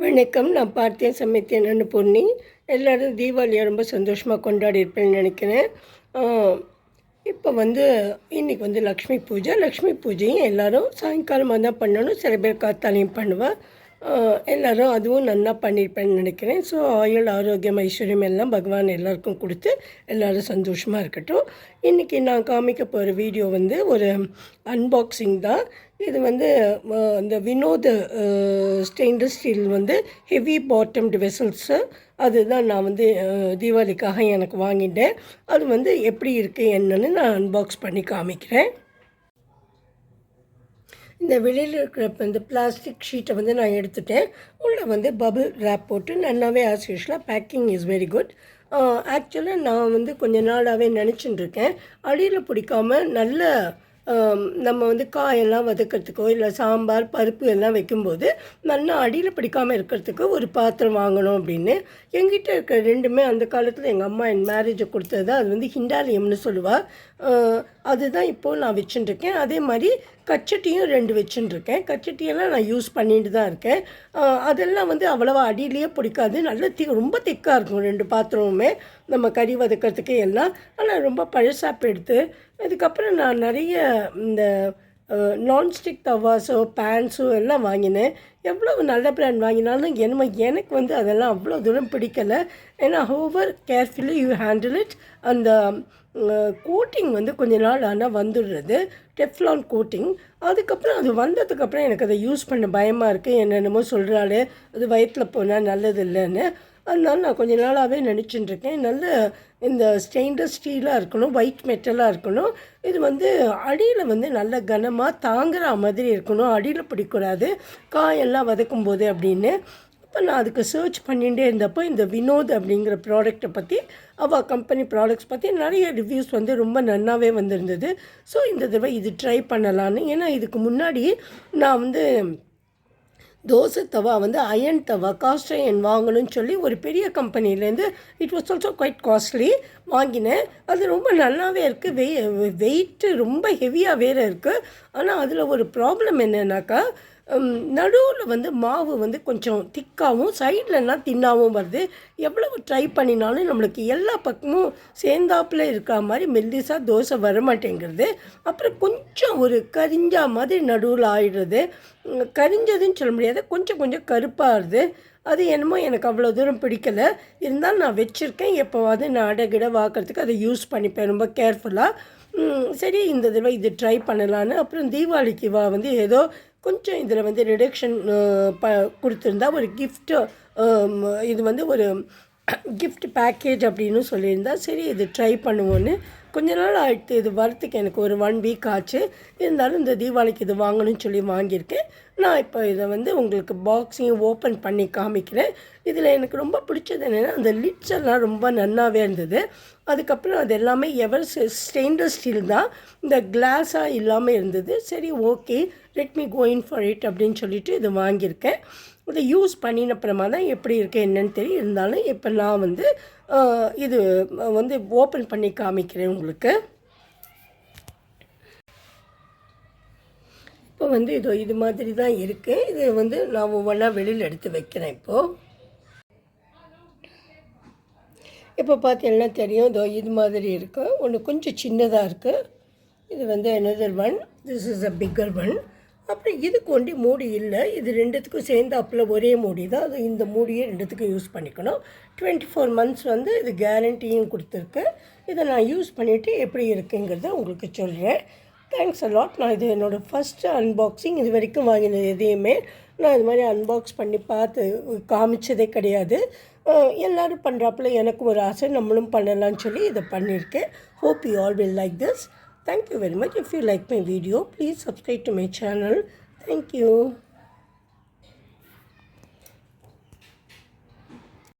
வணக்கம். நான் பார்த்தேன் சமைத்தேன் அன்னபூர்ணி. எல்லோரும் தீபாவளியை ரொம்ப சந்தோஷமாக கொண்டாடியிருப்பேன்னு நினைக்கிறேன். இப்போ இன்றைக்கி லக்ஷ்மி பூஜை. லக்ஷ்மி பூஜையும் எல்லோரும் சாயங்காலமாக தான் பண்ணணும். சில பேர் காத்தாலையும் பண்ணுவேன். எல்லோரும் அதுவும் நல்லா பண்ணியிருப்பேன்னு நினைக்கிறேன். ஸோ ஆயுள், ஆரோக்கியம், ஐஸ்வர்யம் எல்லாம் பகவான் எல்லாருக்கும் கொடுத்து எல்லோரும் சந்தோஷமாக இருக்கட்டும். இன்றைக்கி நான் காமிக்க போகிற வீடியோ ஒரு அன்பாக்சிங் தான். இது இந்த Vinod stainless steel heavy bottomed vessels அதுதான் நான் தீபாவளிக்காக எனக்கு வாங்கிட்டேன். அது எப்படி இருக்குது என்னன்னு நான் அன்பாக்ஸ் பண்ணி காமிக்கிறேன். இந்த வெளியில் இருக்கிற இந்த பிளாஸ்டிக் ஷீட்டை நான் எடுத்துட்டேன். உள்ளே பபுள் ரேப் போட்டு நல்லாவே ஆஸ் யூஷுவலாக பேக்கிங் இஸ் வெரி குட். ஆக்சுவலாக நான் கொஞ்ச நாளாகவே நினச்சிட்டு இருக்கேன், அடியில் பிடிக்காமல் நல்ல நம்ம காயெல்லாம் வதக்கிறதுக்கோ இல்லை சாம்பார் பருப்பு எல்லாம் வைக்கும்போது நல்லா அடியில் பிடிக்காமல் இருக்கிறதுக்கு ஒரு பாத்திரம் வாங்கணும் அப்படின்னு. எங்கிட்ட இருக்கிற ரெண்டுமே அந்த காலத்தில் எங்கள் அம்மா என் மேரேஜை கொடுத்தது. அது ஹிண்டாலியம்னு சொல்லுவாள். அதுதான் இப்போது நான் வச்சுட்டுருக்கேன். அதே மாதிரி கச்சட்டியும் 2 வச்சுட்டுருக்கேன். கச்சட்டியெல்லாம் நான் யூஸ் பண்ணிட்டு தான் இருக்கேன். அதெல்லாம் அவ்வளோவா அடியிலேயே பிடிக்காது. நல்ல ரொம்ப திக்காக இருக்கும் 2 பாத்திரமுமே, நம்ம கறி வதக்கிறதுக்கு எல்லாம். ஆனால் ரொம்ப பழசாப்பு எடுத்து அதுக்கப்புறம் நான் நிறைய இந்த நான்ஸ்டிக் தவாஸோ பேன்ஸோ எல்லாம் வாங்கினேன். எவ்வளோ நல்ல பிராண்ட் வாங்கினாலும் எனக்கு அதெல்லாம் அவ்வளோ தூரம் பிடிக்கலை. ஏன்னா hover carefully you handle it. அந்த கோட்டிங் கொஞ்ச நாள் ஆனால் வந்துடுறது, டெஃப்லான் கோட்டிங். அதுக்கப்புறம் அது வந்ததுக்கப்புறம் எனக்கு அதை யூஸ் பண்ண பயமாக இருக்குது. என்னென்னமோ சொல்கிறாள், அது வயிற்றில் போனால் நல்லது இல்லைன்னு. அதனால நான் கொஞ்ச நாளாகவே நினச்சிட்டுருக்கேன், நல்ல இந்த ஸ்டெயின்லெஸ் ஸ்டீலாக இருக்கணும், ஒயிட் மெட்டலாக இருக்கணும். இது அடியில் நல்ல கனமாக தாங்குகிற மாதிரி இருக்கணும், அடியில் பிடிக்கூடாது காயெல்லாம் வதக்கும்போது அப்படின்னு. இப்போ நான் அதுக்கு சர்ச் பண்ணிகிட்டே இருந்தப்போ இந்த வினோத் அப்படிங்கிற ப்ராடக்டை பற்றி, அவள் கம்பெனி ப்ராடக்ட்ஸ் பற்றி நிறைய ரிவ்யூஸ் ரொம்ப நல்லாவே வந்திருந்தது. ஸோ இந்த தடவை இது ட்ரை பண்ணலான்னு. ஏன்னா இதுக்கு முன்னாடி நான் தோசை தவா அயன் தவா காஸ்ட் அயன் வாங்கணும்னு சொல்லி ஒரு பெரிய கம்பெனிலேருந்து, it was also quite costly, வாங்கினேன். அது ரொம்ப நல்லாவே இருக்குது. வெயிட்டு ரொம்ப ஹெவியாக வேறு இருக்குது. ஆனால் அதில் ஒரு ப்ராப்ளம் என்னன்னாக்கா, நடுவில் மாவு கொஞ்சம் திக்காகவும் சைட்லலாம் தின்னாகவும் வருது. எவ்வளவு ட்ரை பண்ணினாலும் நம்மளுக்கு எல்லா பக்கமும் சேர்ந்தாப்பில் இருக்கிற மாதிரி மெல்லிசாக தோசை வரமாட்டேங்கிறது. அப்புறம் கொஞ்சம் ஒரு கரிஞ்சா மாதிரி நடுவில் ஆயிடுறது. கரிஞ்சதுன்னு சொல்ல முடியாது, கொஞ்சம் கொஞ்சம் கருப்பாகுது. அது என்னமோ எனக்கு அவ்வளோ தூரம் பிடிக்கலை. இருந்தாலும் நான் வச்சுருக்கேன். எப்போவாது நான் அடைகிட வாக்கிறதுக்கு அதை யூஸ் பண்ணிப்பேன் ரொம்ப கேர்ஃபுல்லாக. சரி இந்த தடவை இது ட்ரை பண்ணலான்னு. அப்புறம் தீபாவளிக்கு ஏதோ கொஞ்சம் இதில் ரிடக்ஷன் கொடுத்துருந்தா ஒரு கிஃப்ட்டு, இது ஒரு கிஃப்ட் பேக்கேஜ் அப்படின்னு சொல்லியிருந்தா, சரி இது ட்ரை பண்ணுவோன்னு. கொஞ்ச நாள் ஆகிடுத்து இது வரத்துக்கு. எனக்கு ஒரு 1 வீக் ஆச்சு. இருந்தாலும் இந்த தீபாவளிக்கு இது வாங்கணும்னு சொல்லி வாங்கியிருக்கேன். நான் இப்போ இதை உங்களுக்கு பாக்ஸையும் ஓப்பன் பண்ணி காமிக்கிறேன். இதில் எனக்கு ரொம்ப பிடிச்சது என்னென்னா, அந்த லிட்ஸ் எல்லாம் ரொம்ப நல்லாவே இருந்தது. அதுக்கப்புறம் அது எல்லாமே ஸ்டெயின்லெஸ் ஸ்டீல் தான், இந்த கிளாஸாக இல்லாமல் இருந்தது. சரி okay, let me go in for it அப்படின்னு சொல்லிட்டு இது வாங்கியிருக்கேன். இதை யூஸ் பண்ணினப்புறமா தான் எப்படி இருக்குது என்னன்னு தெரியும். இருந்தாலும் இப்போ நான் இது ஓப்பன் பண்ணி காமிக்கிறேன் உங்களுக்கு. இப்போ இது மாதிரி தான் இருக்குது. இது நான் ஒவ்வொன்றா வெளியில் எடுத்து வைக்கிறேன். இப்போ பார்த்தீங்கன்னா தெரியும், இது மாதிரி இருக்குது. ஒன்று கொஞ்சம் சின்னதாக இருக்குது. இது another one, this is a bigger one. அப்புறம் இதுக்கு ஒண்டி மூடி இல்லை. இது ரெண்டுத்துக்கும் சேர்ந்தாப்பில் ஒரே மூடி தான். அது இந்த மூடியை ரெண்டுத்துக்கும் யூஸ் பண்ணிக்கணும். 24 months இது கேரண்டியும் கொடுத்துருக்கு. இதை நான் யூஸ் பண்ணிவிட்டு எப்படி இருக்குங்கிறத உங்களுக்கு சொல்கிறேன். Thanks a lot. நான் இது என்னோடய ஃபஸ்ட்டு அன்பாக்சிங். இது வரைக்கும் வாங்கினது எதையுமே நான் இது மாதிரி அன்பாக்ஸ் பண்ணி பார்த்து காமிச்சதே கிடையாது. எல்லோரும் பண்ணுறாப்புல எனக்கும் ஒரு ஆசை, நம்மளும் பண்ணலான்னு சொல்லி இதை பண்ணியிருக்கேன். Hope you all will like this. Thank you very much. If you like my video, please subscribe to my channel. Thank you.